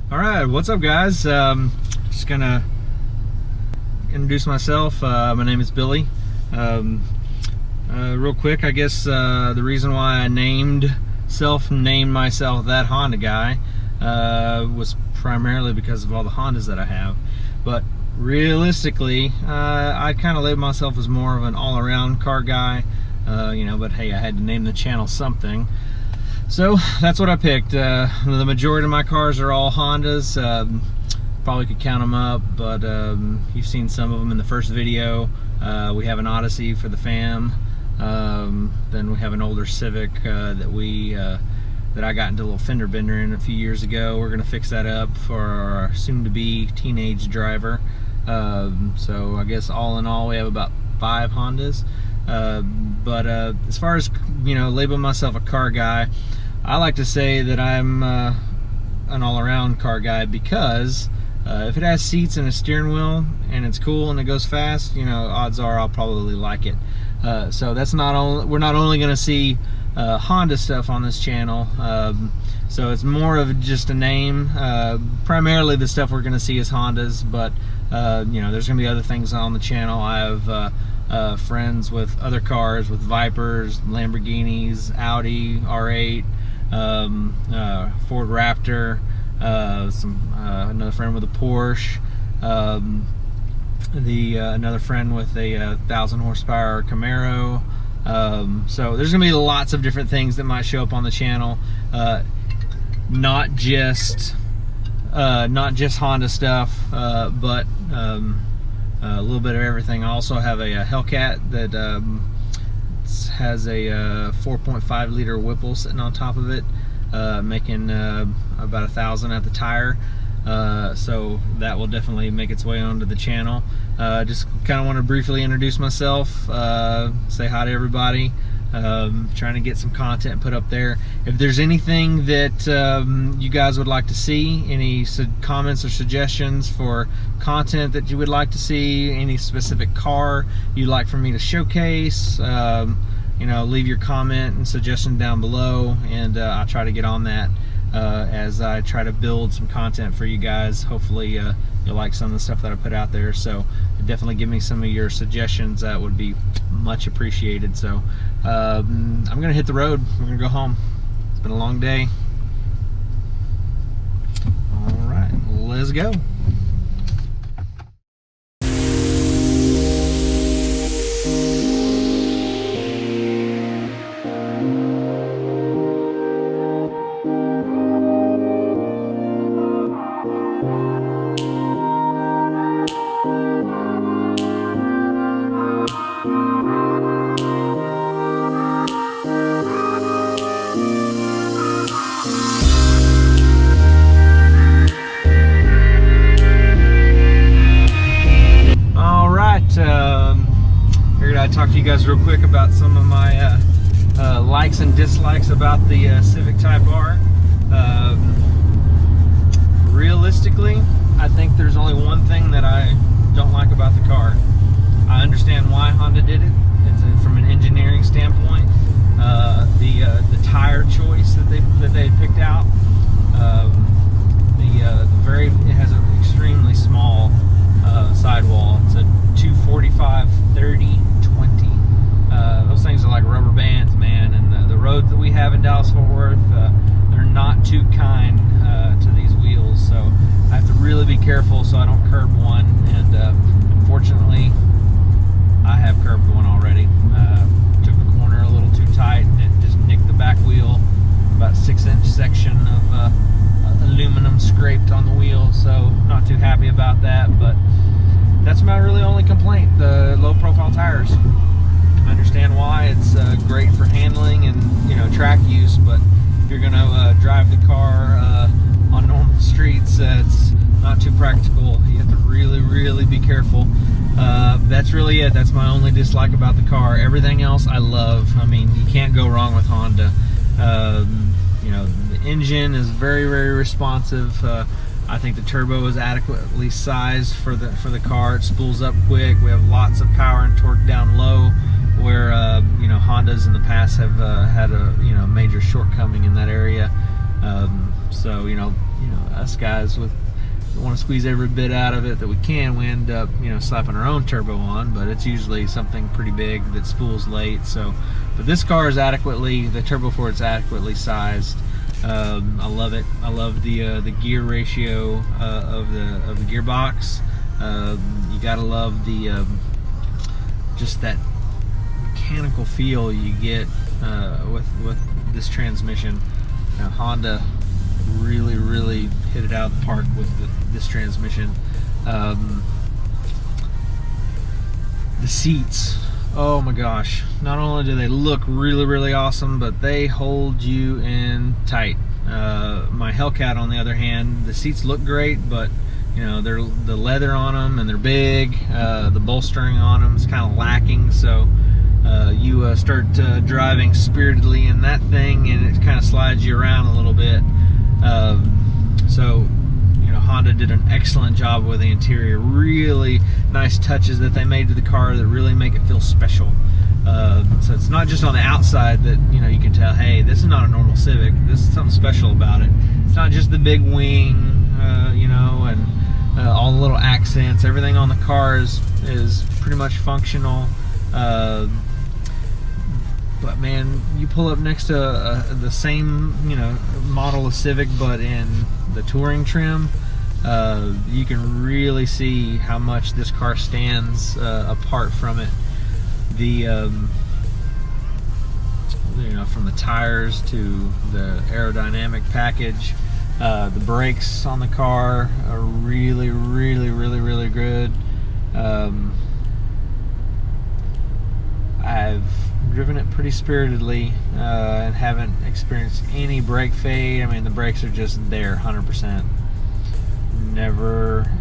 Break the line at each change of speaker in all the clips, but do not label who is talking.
All right, what's up, guys? Just gonna introduce myself. My name is Billy. Real quick, I guess the reason why I self-named myself that Honda guy was primarily because of all the Hondas that I have. But realistically, I kind of label myself as more of an all-around car guy. But hey, I had to name the channel something. So that's what I picked. The majority of my cars are all Hondas. Probably could count them up, but you've seen some of them in the first video. We have an Odyssey for the fam. Then we have an older Civic that I got into a little fender bender in a few years ago. We're gonna fix that up for our soon-to-be teenage driver. So I guess all in all, we have about 5 Hondas. But as far as labeling myself a car guy, I like to say that I'm an all-around car guy because if it has seats and a steering wheel and it's cool and it goes fast, odds are I'll probably like it. So that's we're not only going to see Honda stuff on this channel, so it's more of just a name. Primarily the stuff we're going to see is Hondas, but there's going to be other things on the channel. I have friends with other cars, with Vipers, Lamborghinis, Audi R8, Ford Raptor, another friend with a Porsche, another friend with a 1,000 horsepower Camaro. So there's gonna be lots of different things that might show up on the channel, not just Honda stuff, but a little bit of everything. I also have a Hellcat that has a 4.5 liter Whipple sitting on top of it, making about 1,000 at the tire. So that will definitely make its way onto the channel. Just kind of want to briefly introduce myself, say hi to everybody. Trying to get some content put up there. If there's anything that you guys would like to see, any comments or suggestions for content that you would like to see, any specific car you'd like for me to showcase, leave your comment and suggestion down below, and I'll try to get on that as I try to build some content for you guys. Hopefully you'll like some of the stuff that I put out there, so definitely give me some of your suggestions. That would be much appreciated. So I'm gonna hit the road. We're gonna go home. It's been a long day. All right, let's go. Figured I'd talk to you guys real quick about some of my likes and dislikes about the Civic Type R. Realistically, I think there's only one thing that I don't like about the car. I understand why Honda did it. It's from an engineering standpoint. The tire choice that they had picked out. It has an extremely small sidewall. It's a 245 30 20. Those things are like rubber bands, man. And the roads that we have in Dallas-Fort Worth, they're not too kind to these wheels. So I have to really be careful so I don't curb one. And unfortunately, I have curbed one already. Took the corner a little too tight and it just nicked the back wheel. About a 6-inch section of aluminum scraped on the wheel, so not too happy about that. But that's my really only complaint, the low profile tires. I understand why. It's great for handling and track use, but if you're gonna drive the car on normal streets, it's not too practical. You have to really be careful. That's really it. That's my only dislike about the car. Everything else I love. I mean, you can't go wrong with Honda. The engine is very responsive. I think the turbo is adequately sized for the car. It spools up quick. We have lots of power and torque down low, where Hondas in the past have had a major shortcoming in that area. So us guys want to squeeze every bit out of it that we can. We end up slapping our own turbo on, but it's usually something pretty big that spools late. So, but this car is the turbo for it's adequately sized. I love it. I love the gear ratio of the gearbox. You gotta love the just that mechanical feel you get with this transmission. Honda really hit it out of the park with this transmission. The seats, oh my gosh, not only do they look really awesome, but they hold you in tight. My Hellcat, on the other hand, the seats look great, but they're the leather on them, and they're big. The bolstering on them is kind of lacking, so you start driving spiritedly in that thing, and it kind of slides you around a little bit. So Honda did an excellent job with the interior. Really nice touches that they made to the car that really make it feel special. So it's not just on the outside that you can tell, hey, this is not a normal Civic. This is something special about it. It's not just the big wing, and all the little accents. Everything on the car is pretty much functional. But man, you pull up next to the same model of Civic, but in the touring trim, you can really see how much this car stands apart from it. The from the tires to the aerodynamic package, the brakes on the car are really good. I've driven it pretty spiritedly and haven't experienced any brake fade. I mean, the brakes are just there 100%.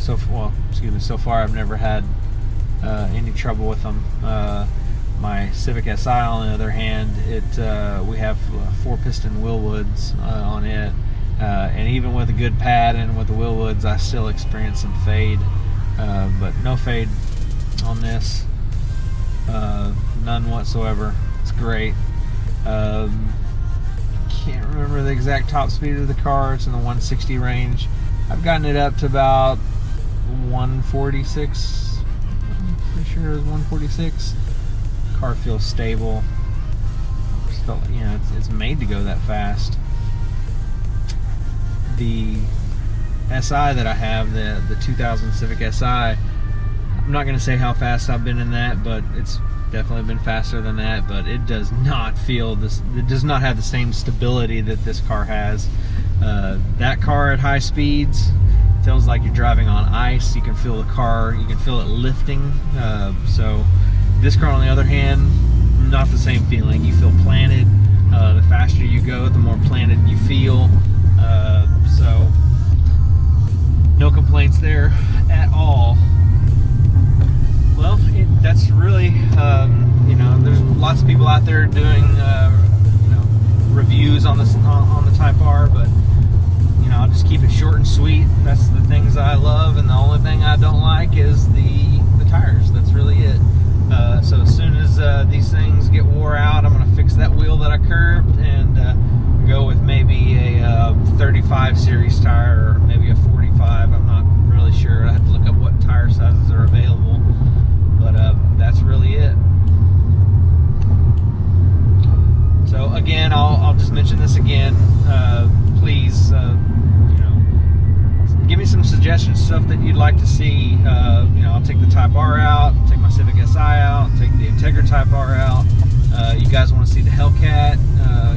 So far I've never had any trouble with them. My Civic Si, on the other hand, we have 4-piston Willwoods on it, and even with a good pad and with the Willwoods, I still experience some fade, but no fade on this. None whatsoever. It's great. Can't remember the exact top speed of the car. It's in the 160 range. I've gotten it up to about 146. I'm pretty sure it was 146. Car feels stable. It's made to go that fast. The SI that I have, the 2000 Civic Si, I'm not going to say how fast I've been in that, but it's definitely been faster than that. But it does not feel this. It does not have the same stability that this car has. That car at high speeds feels like you're driving on ice. You can feel the car. You can feel it lifting. So this car, on the other hand, not the same feeling. You feel planted. The faster you go, the more planted you feel. So no complaints there at all. Well, that's really, there's lots of people out there doing, reviews on the Type R, but I'll just keep it short and sweet. That's the things I love, and the only thing I don't like is the tires. That's really it. So as soon as these things get wore out, I'm gonna fix that wheel that I curved and go with maybe a 35 series tire, or maybe a 45. I'm not really sure. I have to look up what tire sizes are available. But that's really it. So again, I'll just mention this again. Please, give me some suggestions, stuff that you'd like to see. I'll take the Type R out, take my Civic Si out, take the Integra Type R out. You guys want to see the Hellcat?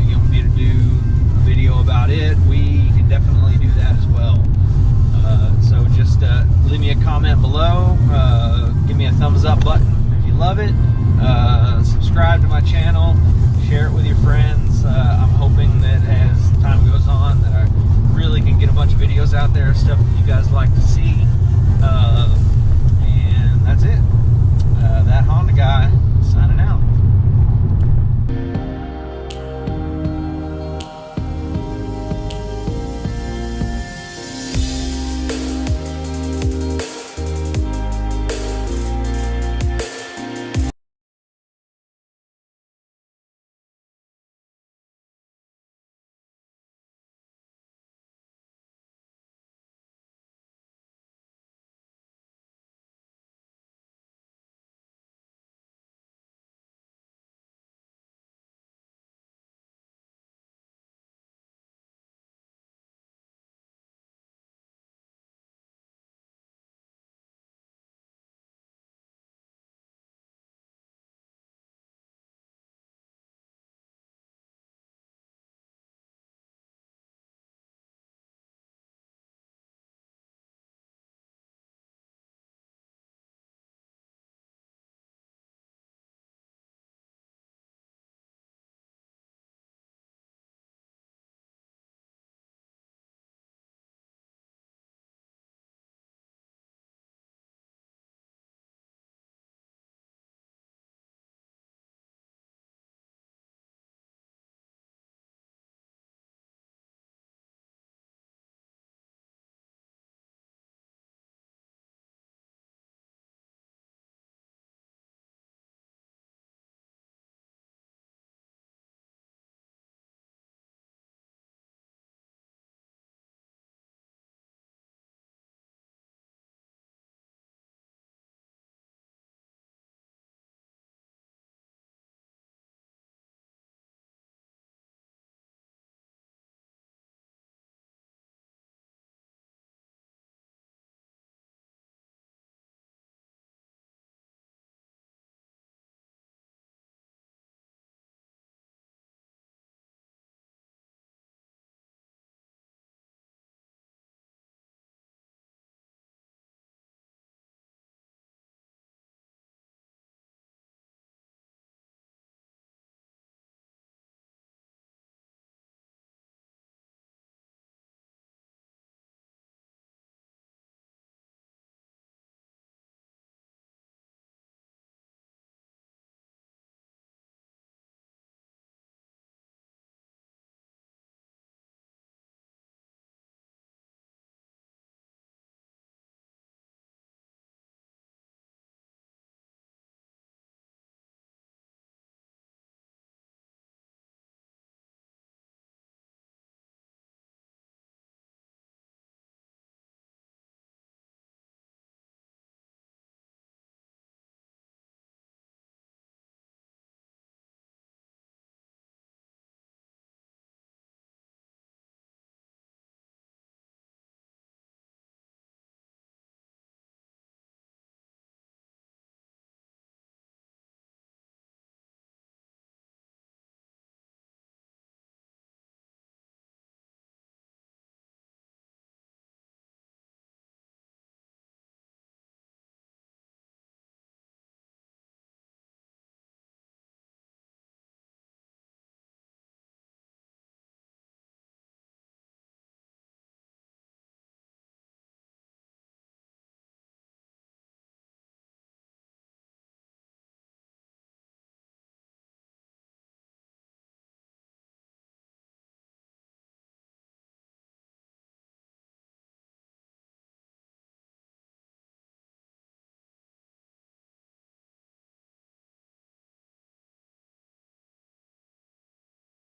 You want me to do a video about it? We can definitely do that as well. So just leave me a comment below. Give me a thumbs up button if you love it. Subscribe to my channel. Share it with your friends. I'm hoping that as time goes on that I really can get a bunch of videos out there, stuff that you guys like to see. And that's it. That Honda guy signing out.